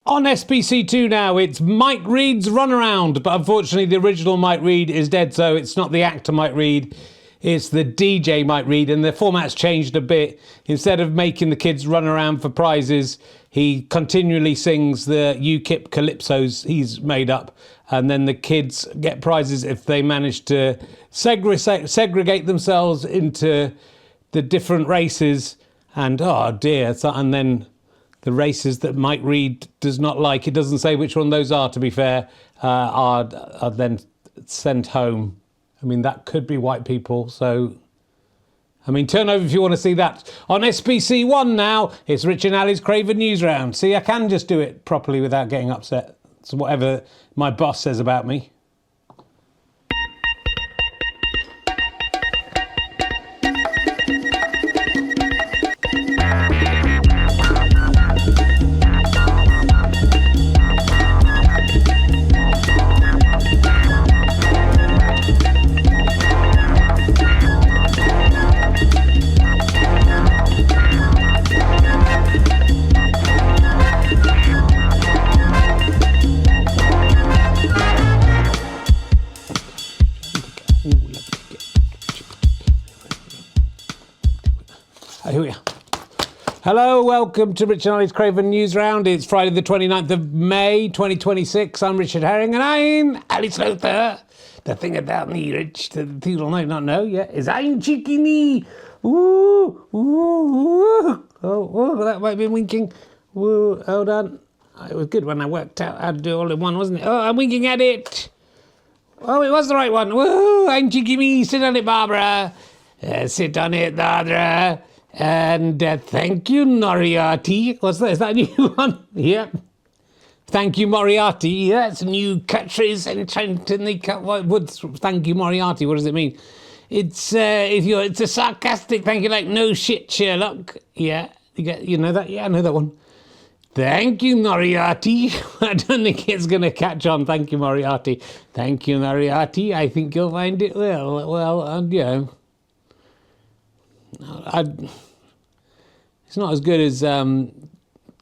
On SBC2 now, it's Mike Reed's Runaround, but unfortunately the original Mike Reed is dead, so it's not the actor Mike Reed, it's the DJ Mike Reed, and the format's changed a bit. Instead of making the kids run around for prizes, he continually sings the UKIP calypsos he's made up, and then the kids get prizes if they manage to segregate themselves into the different races, and oh dear, and then the races that Mike Reed does not like, it doesn't say which one those are, to be fair, are then sent home. I mean, that could be white people, so... I mean, turn over if you want to see that. On SBC1 now, it's Rich and Ali's Craven Newsround. See, I can just do it properly without getting upset. It's whatever my boss says about me. Here we are. Hello, welcome to Richard and Ali's Craven Newsround. It's Friday the 29th of May 2026. I'm Richard Herring and I'm Ali Slother. The thing about me, Rich, that people might not know yet, is I'm cheeky. Ooh, ooh, ooh. Oh, that might be winking. Woo, hold on. It was good when I worked out how to do it all in one, wasn't it? Oh, I'm winking at it. Oh, it was the right one. Woo, I'm cheeky me. Sit on it, Barbara. Sit on it, Dardra. And thank you, Moriarty. What's that? Is that a new one? Yep. Thank you, Moriarty. Yeah, it's a new catchphrase. Thank you, Moriarty. What does it mean? It's it's a sarcastic thank you, like no shit, Sherlock. Yeah, you know that. Yeah, I know that one. Thank you, Moriarty. I don't think it's going to catch on. Thank you, Moriarty. Thank you, Moriarty. I think you'll find it well. You know. It's not as good as don't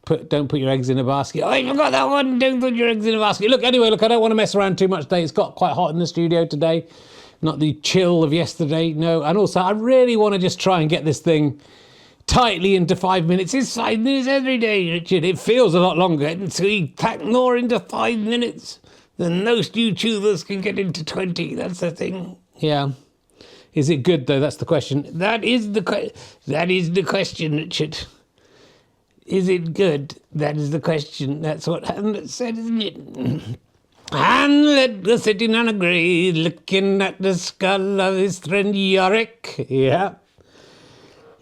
put your eggs in a basket. Oh, I forgot that one. Don't put your eggs in a basket. Look, I don't want to mess around too much today. It's got quite hot in the studio today. Not the chill of yesterday, no. And also, I really want to just try and get this thing tightly into 5 minutes. It's 5 minutes every day, Richard. It feels a lot longer. So we pack more into 5 minutes than most YouTubers can get into 20. That's the thing. Yeah. Is it good, though? That's the question. That is the question, Richard. Is it good? That is the question. That's what Hamlet said, isn't it? Hamlet was sitting on a grave, looking at the skull of his friend Yorick. Yeah.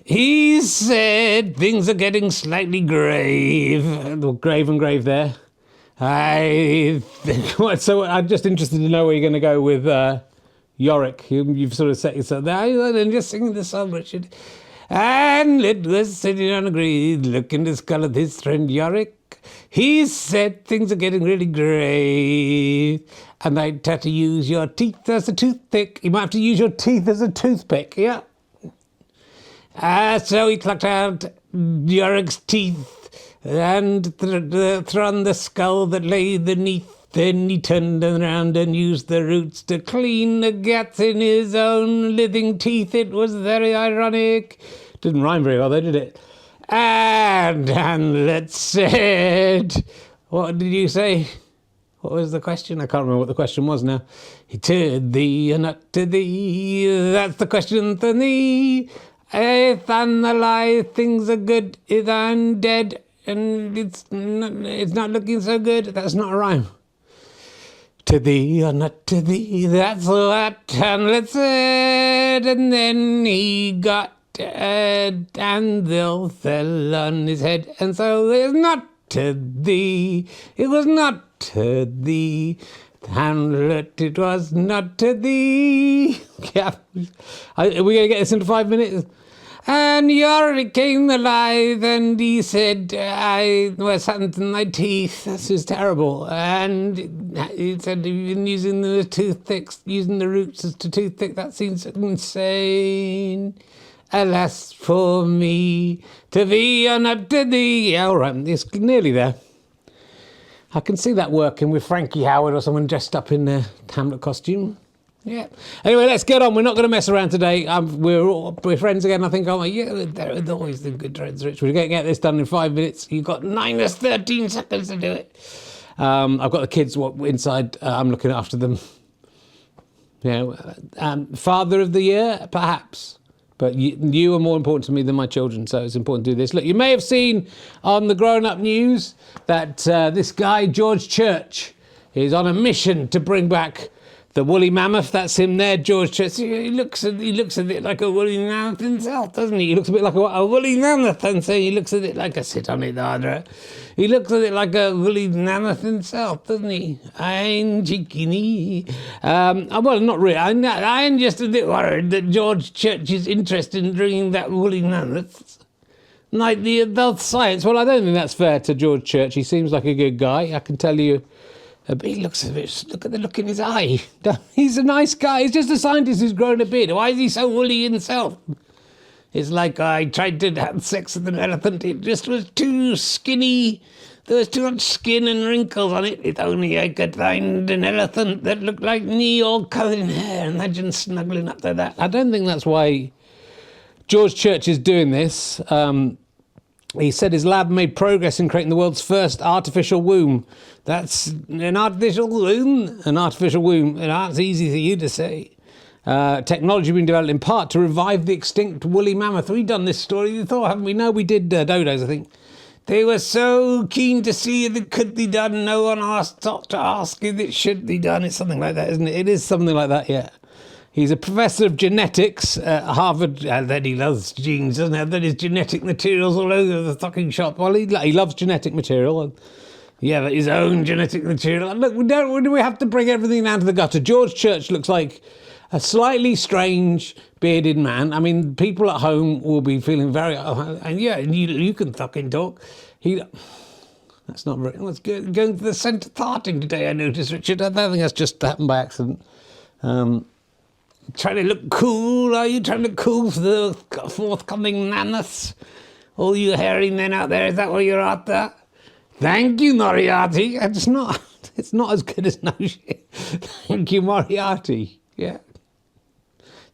He said things are getting slightly grave. Grave and grave there. So I'm just interested to know where you're going to go with... Yorick, you've sort of set yourself there and just singing the song, Richard. Hamlet was sitting on a grave, looking to skull of his friend Yorick. He said things are getting really grave, and I'd have to use your teeth as a toothpick. You might have to use your teeth as a toothpick, yeah. So he plucked out Yorick's teeth and threw on the skull that lay beneath. Then he turned around and used the roots to clean the gaps in his own living teeth. It was very ironic. Didn't rhyme very well, though, did it? And Hamlet said... What did you say? What was the question? I can't remember what the question was now. To thee or not to thee, that's the question to thee. If I'm alive, things are good. If I'm dead and it's not looking so good, that's not a rhyme. To thee or not to thee, that's what Hamlet said. And then he got an anvil fell on his head. And so it's not to thee, it was not to thee. Hamlet, it was not to thee. Yeah. Are we going to get this into 5 minutes? And Yorick came alive and he said, I was something in my teeth. This is terrible. And he said, you've been using the toothpicks, using the roots as to toothpick. That seems insane. Alas for me, to thee or not to thee. Yeah, all right, it's nearly there. I can see that working with Frankie Howard or someone dressed up in a Hamlet costume. Yeah. Anyway, let's get on. We're not going to mess around today. We're friends again, I think, aren't we? Yeah, they're always the good friends, Rich. We're going to get this done in 5 minutes. You've got 13 seconds to do it. I've got the kids inside. I'm looking after them. Father of the year, perhaps. But you are more important to me than my children, so it's important to do this. Look, you may have seen on the Grown Up News that this guy, George Church, is on a mission to bring back the woolly mammoth. That's him there, George Church. He looks a bit like a woolly mammoth himself, doesn't he? He looks a bit like a woolly mammoth, and so he looks a bit like a sit on it, Ardra. He looks a bit like a woolly mammoth himself, doesn't he? I'm cheeky. Well, not really. I'm just a bit worried that George Church is interested in bringing that woolly mammoth. Like the adult science. Well, I don't think that's fair to George Church. He seems like a good guy. I can tell you. He looks a bit. Look at the look in his eye. He's a nice guy. He's just a scientist who's grown a beard. Why is he so woolly himself? It's like I tried to have sex with an elephant. It just was too skinny. There was too much skin and wrinkles on it. If only I could find an elephant that looked like me, all covered in hair. Imagine snuggling up to that. I don't think that's why George Church is doing this. He said his lab made progress in creating the world's first artificial womb. That's an artificial womb? An artificial womb. That's easy for you to say. Technology being developed in part to revive the extinct woolly mammoth. We've done this story before, haven't we? No, we did dodos, I think. They were so keen to see if it could be done. No one stopped to ask if it should be done. It's something like that, isn't it? It is something like that, yeah. He's a professor of genetics at Harvard, and then he loves genes, doesn't he? Then his genetic materials all over the fucking shop. Well, he loves genetic material. And yeah, his own genetic material. And look, we have to bring everything down to the gutter. George Church looks like a slightly strange bearded man. I mean, people at home will be feeling very... and yeah, you can fucking talk. That's not very... That's going to the centre tarting today, I noticed, Richard. I don't think that's just happened by accident. Trying to look cool, are you? Trying to look cool for the forthcoming mammoths? All you hairy men out there, is that what you're after? Thank you, Moriarty. It's not as good as no shit. Thank you, Moriarty. Yeah.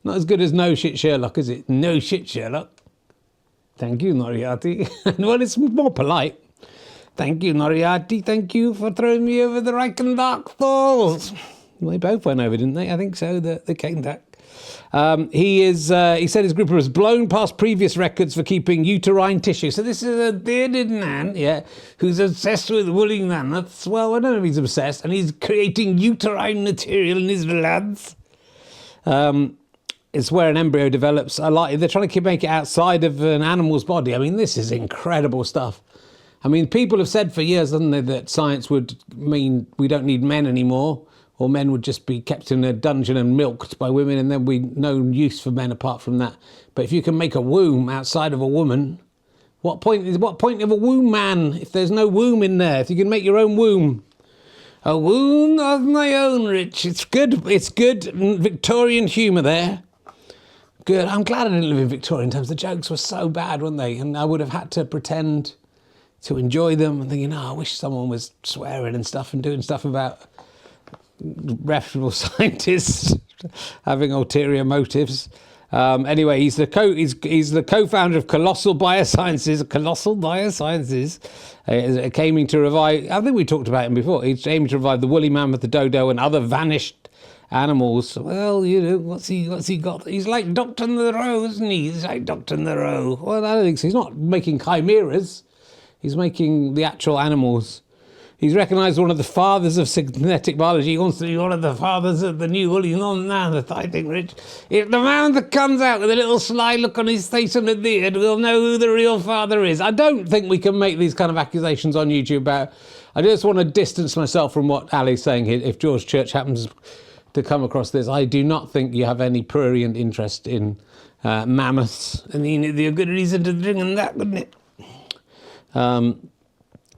Not as good as no shit Sherlock, is it? No shit Sherlock. Thank you, Moriarty. Well, it's more polite. Thank you, Moriarty. Thank you for throwing me over the Reichenbach Falls. Well, they both went over, didn't they? I think so. They came back. He said his group was blown past previous records for keeping uterine tissue. So this is a bearded man, yeah, who's obsessed with woolly mammoths. Well, I don't know if he's obsessed, and he's creating uterine material in his labs. It's where an embryo develops. They're trying to make it outside of an animal's body. I mean, this is incredible stuff. I mean, people have said for years, haven't they, that science would mean we don't need men anymore. Or men would just be kept in a dungeon and milked by women, and then we'd no use for men apart from that. But if you can make a womb outside of a woman, what point of a womb, man, if there's no womb in there? If you can make your own womb. A womb of my own, Rich. It's good Victorian humour there. Good. I'm glad I didn't live in Victorian times. The jokes were so bad, weren't they? And I would have had to pretend to enjoy them and thinking, I wish someone was swearing and stuff and doing stuff about reputable scientists having ulterior motives. Anyway, he's the co-founder of Colossal Biosciences. Aiming to revive. I think we talked about him before. He's aiming to revive the woolly mammoth, the dodo, and other vanished animals. Well, you know, what's he got? He's like Dr. Moreau, isn't he? He's like Dr. Moreau. Well, I don't think so. He's not making chimeras. He's making the actual animals. He's recognised one of the fathers of synthetic biology. He wants to be one of the fathers of the new woolly mammoth, I think, Rich. If the mammoth comes out with a little sly look on his face and a beard, we'll know who the real father is. I don't think we can make these kind of accusations on YouTube about... I just want to distance myself from what Ali's saying here. If George Church happens to come across this, I do not think you have any prurient interest in mammoths. I mean, it'd be a good reason to bring them that, wouldn't it?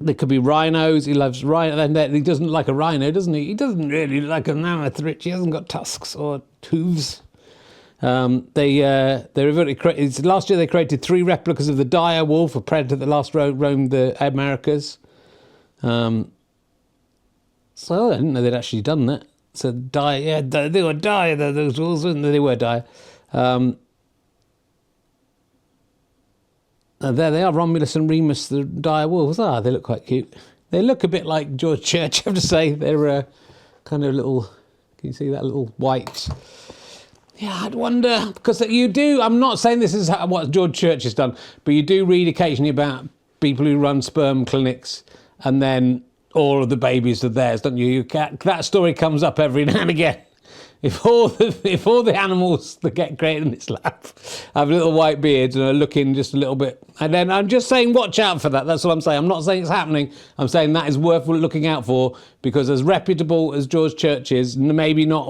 There could be rhinos. He loves rhino. He doesn't like a rhino, doesn't he? He doesn't really like a mammoth, Rich. He hasn't got tusks or hooves. Last year they created 3 replicas of the dire wolf, a predator that last roamed the Americas. So I didn't know they'd actually done that. So die, yeah, they were dire, those wolves, weren't they? They were dire. There they are, Romulus and Remus, the dire wolves. They look quite cute. They look a bit like George Church, I have to say. They're kind of little, can you see that little white? Yeah, I'd wonder, because you do, I'm not saying this is what George Church has done, but you do read occasionally about people who run sperm clinics and then all of the babies are theirs, don't you? That story comes up every now and again. If all the animals that get created in this lab have little white beards and are looking just a little bit, and then I'm just saying watch out for that. That's what I'm saying. I'm not saying it's happening. I'm saying that is worth looking out for, because as reputable as George Church is, maybe not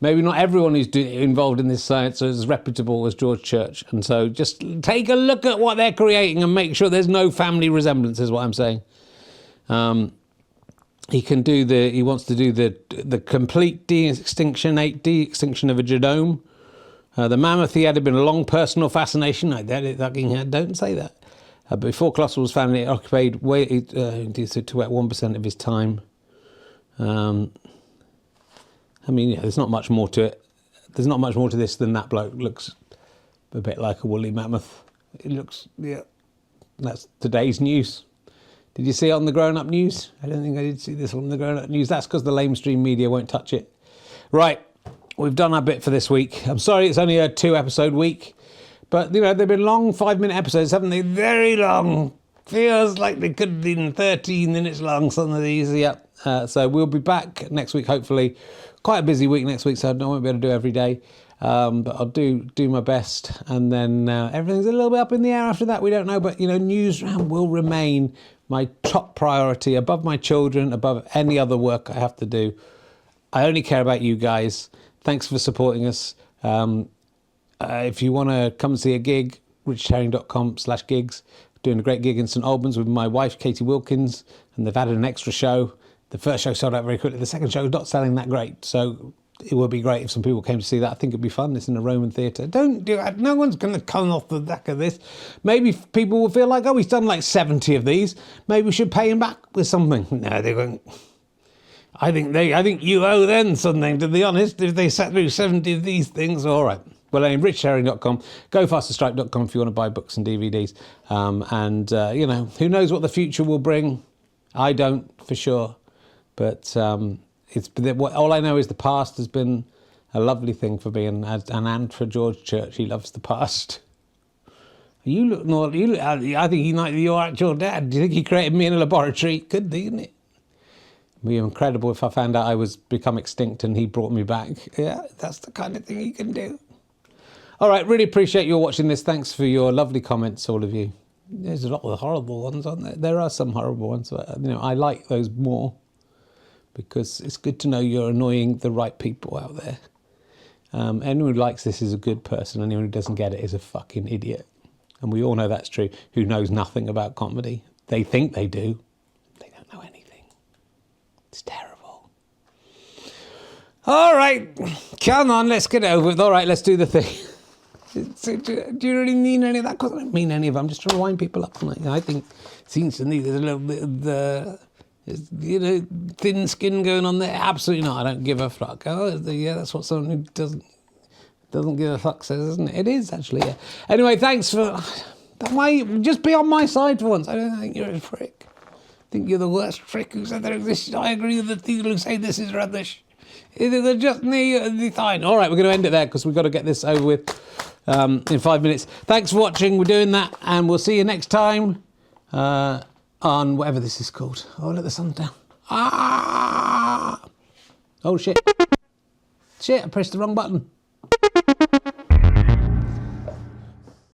everyone who's involved in this science is as reputable as George Church. And so just take a look at what they're creating and make sure there's no family resemblance, is what I'm saying. He wants to do the complete de-extinction of a genome. The mammoth, he had been a long personal fascination. I doubt it, don't say that. But before Colossal was found, it occupied to about 1% of his time. I mean, there's not much more to it. There's not much more to this than that bloke looks a bit like a woolly mammoth. It looks, yeah. That's today's news. Did you see it on the Grown Up News? I don't think I did see this on the Grown Up News. That's because the lamestream media won't touch it. Right, we've done our bit for this week. I'm sorry it's only a 2-episode week, but they've been long 5-minute episodes, haven't they? Very long. Feels like they could have been 13 minutes long, some of these. Yep. So we'll be back next week, hopefully. Quite a busy week next week, so I won't be able to do every day. But I'll do my best, and then everything's a little bit up in the air after that. We don't know, but Newsround will remain my top priority, above my children, above any other work I have to do. I only care about you guys. Thanks for supporting us. If you want to come and see a gig, richardherring.com/gigs. Doing a great gig in St Albans with my wife, Katie Wilkins, and they've added an extra show. The first show sold out very quickly. The second show is not selling that great, so it would be great if some people came to see that. I think it'd be fun. It's in a Roman theatre. Don't do it. No one's going to come off the back of this. Maybe people will feel like, he's done like 70 of these. Maybe we should pay him back with something. No, they won't. I think you owe them something, to be honest, if they sat through 70 of these things. All right. Well, richardherring.com, gofasterstripe.com if you want to buy books and DVDs. Who knows what the future will bring? I don't, for sure. But all I know is the past has been a lovely thing for me, and for George Church. He loves the past. You look more. I think he might be your actual dad. Do you think he created me in a laboratory? Could be, isn't it? It'd be incredible if I found out I was become extinct and he brought me back. Yeah, that's the kind of thing he can do. All right, really appreciate you watching this. Thanks for your lovely comments, all of you. There's a lot of horrible ones, aren't there? There are some horrible ones, but I like those more, because it's good to know you're annoying the right people out there. Anyone who likes this is a good person. Anyone who doesn't get it is a fucking idiot. And we all know that's true. Who knows nothing about comedy. They think they do. They don't know anything. It's terrible. All right. Come on, let's get over it. All right, let's do the thing. So, do you really mean any of that? Because I don't mean any of it. I'm just trying to wind people up. I think it seems to me there's a little bit of the... thin skin going on there. Absolutely not. I don't give a fuck. That's what someone who doesn't give a fuck says, isn't it? It is, actually, yeah. Anyway, thanks for... Why just be on my side for once? I don't think you're a prick. I think you're the worst prick who said there exists. I agree with the people who say this is rubbish. They're just fine. All right, we're going to end it there because we've got to get this over with in 5 minutes. Thanks for watching. We're doing that, and we'll see you next time. On whatever this is called. Oh, let the sun down. Oh, shit. Shit, I pressed the wrong button.